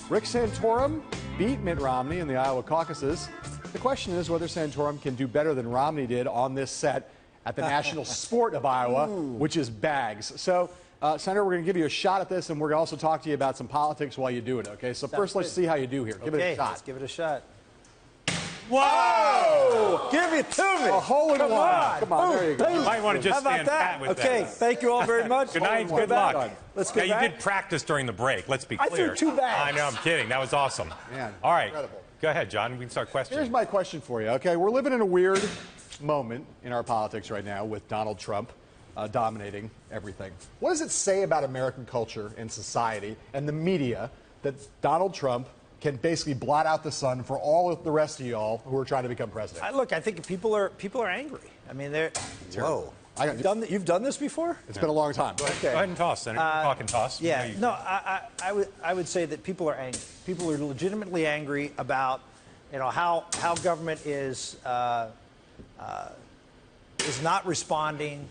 Rick Santorum beat Mitt Romney in the Iowa caucuses. The question is whether Santorum can do better than Romney did on this set at the national sport of Iowa, which is bags. So, Senator, we're going to give you a shot at this, and we're going to also talk to you about some politics while you do it, okay? So first, let's see how you do here. Give it a shot. Let's give it a shot. Whoa! Give it to me. A hole in one. Come on, there you go. You might want to just stand pat with that. Okay, thank you all very much. Good night, good luck. Let's go Now, you did practice during the break, let's be clear. I threw 2 bags. I know, I'm kidding. That was awesome. Man, all right, incredible. Go ahead, John. We can start questioning. Here's my question for you, okay? We're living in a weird moment in our politics right now with Donald Trump dominating everything. What does it say about American culture and society and the media that Donald Trump can basically blot out the sun for all of the rest of y'all who are trying to become president? Look, I think people are angry. I mean, they're whoa. You've done this before? It's been a long time. Okay. Go ahead and toss, Senator. Talk and toss. Yeah. No, I would say that people are angry. People are legitimately angry about, how government is not responding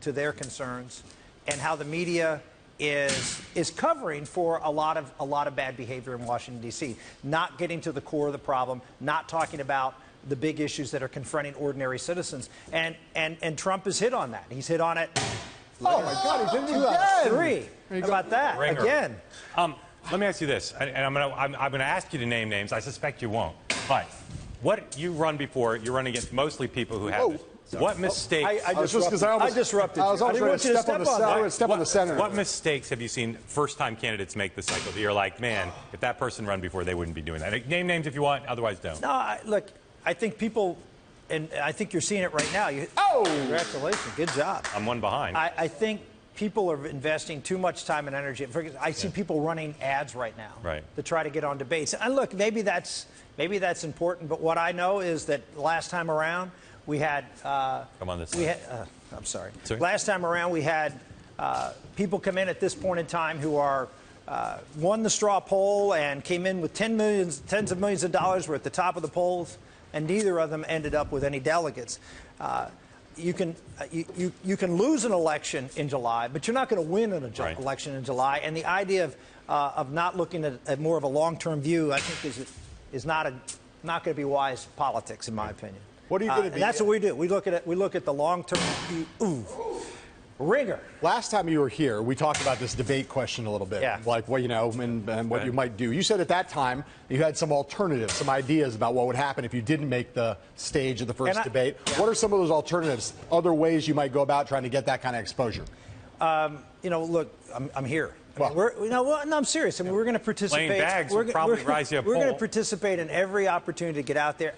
to their concerns, and how the media is covering for a lot of bad behavior in Washington, D.C., not getting to the core of the problem, not talking about the big issues that are confronting ordinary citizens. And Trump has hit on that. He's hit on it. Oh, my God, he did it 2 out of 3. How about that? Ringer. Again. Let me ask you this, and I'm going to ask you to name names. I suspect you won't. But what you run before, you're running against mostly people who have what mistakes? I disrupted you. I was almost ready to step on the senator. What mistakes have you seen first-time candidates make this cycle that you're like, man, if that person run before, they wouldn't be doing that? Name names if you want, otherwise don't. No, look, I think people, and I think you're seeing it right now. Congratulations, good job. I'm one behind. I think people are investing too much time and energy. I see people running ads right now to try to get on debates. And look, maybe that's important, but what I know is that last time around, we had. Come on this side. I'm sorry. Last time around, we had people come in at this point in time who are won the straw poll and came in with tens of millions of dollars. Were at the top of the polls, and neither of them ended up with any delegates. You can lose an election in July, but you're not going to win an election in July. And the idea of not looking at more of a long-term view, I think, is not going to be wise politics, in my opinion. What are you going to be? And that's what we do. We look at the long-term view. Ringer. Last time you were here, we talked about this debate question a little bit, like what and what you might do. You said at that time you had some alternatives, some ideas about what would happen if you didn't make the stage of the first debate. What are some of those alternatives? Other ways you might go about trying to get that kind of exposure? Look, I'm here. I'm serious. I mean, we're going to participate. Playing bags will probably rise you a We're going to poll. participate in every opportunity to get out there.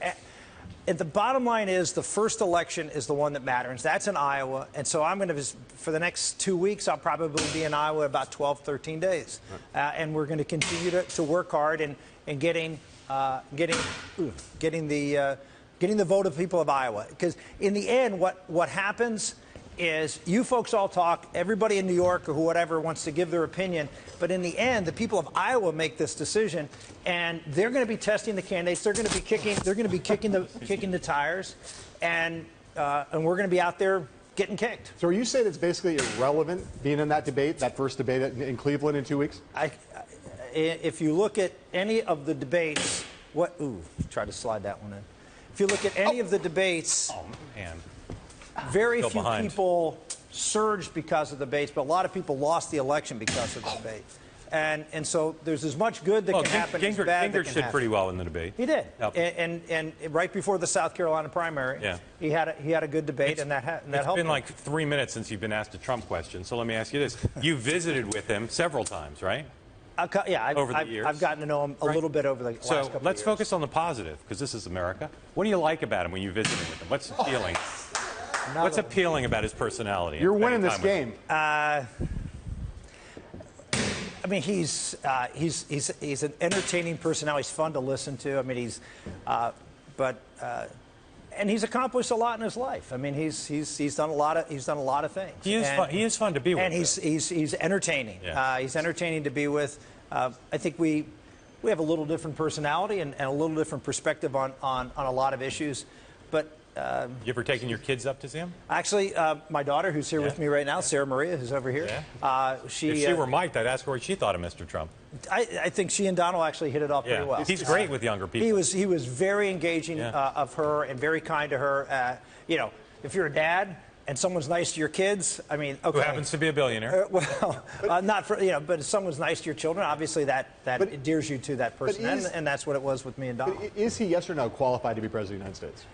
And the bottom line is the first election is the one that matters. That's in Iowa. And so I'm going to, for the next 2 weeks, I'll probably be in Iowa about 12, 13 days. And we're going to continue to work hard in getting the vote of the people of Iowa. Because in the end, what happens is you folks all talk, everybody in New York or whatever wants to give their opinion, but in the end, the people of Iowa make this decision, and they're going to be testing the candidates. They're going to be kicking the tires, and we're going to be out there getting kicked. So are you saying it's basically irrelevant being in that debate, that first debate in Cleveland in 2 weeks? If you look at any of the debates, try to slide that one in. If you look at any of the debates, very few people surged because of the debates, but a lot of people lost the election because of the debate. And so there's as much good that can happen as bad that can happen. Gingrich did pretty well in the debate. He did. Yep. And right before the South Carolina primary, he had a good debate, and that helped. It's been like 3 minutes since you've been asked a Trump question, so let me ask you this. You visited with him several times, right? Over the years. I've gotten to know him a little bit over the last couple of years. So let's focus on the positive, because this is America. What do you like about him when you visited with him? What's appealing? What's appealing about his personality? You're winning this game. I mean, he's an entertaining personality. He's fun to listen to. I mean, and he's accomplished a lot in his life. I mean, he's done a lot of things. He is fun to be with. And he's entertaining. Yeah. He's entertaining to be with. I think we have a little different personality and a little different perspective on a lot of issues, but You ever taken your kids up to see him? Actually, my daughter, who's here with me right now, Sarah Maria, who's over here. Yeah. If she were Mike, I'd ask her what she thought of Mr. Trump. I think she and Donald actually hit it off pretty well. He's great with younger people. He was very engaging of her and very kind to her. You know, if you're a dad and someone's nice to your kids, I mean, okay. Who happens to be a billionaire. Not for, you know, but if someone's nice to your children, obviously that endears you to that person. And that's what it was with me and Donald. Is he, yes or no, qualified to be president of the United States?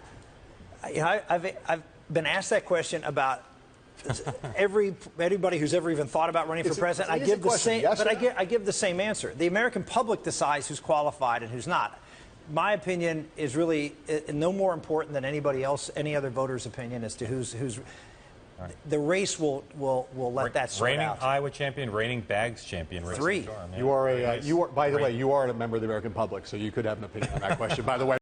You know, I've been asked that question about anybody who's ever even thought about running for president. I give the same, yes but I give the same answer. The American public decides who's qualified and who's not. My opinion is really no more important than anybody else, any other voter's opinion as to who's. Right. The race will let that sort reigning out. Iowa champion, reigning bags champion. 3. You are by the way, you are a member of the American public, so you could have an opinion on that question. By the way.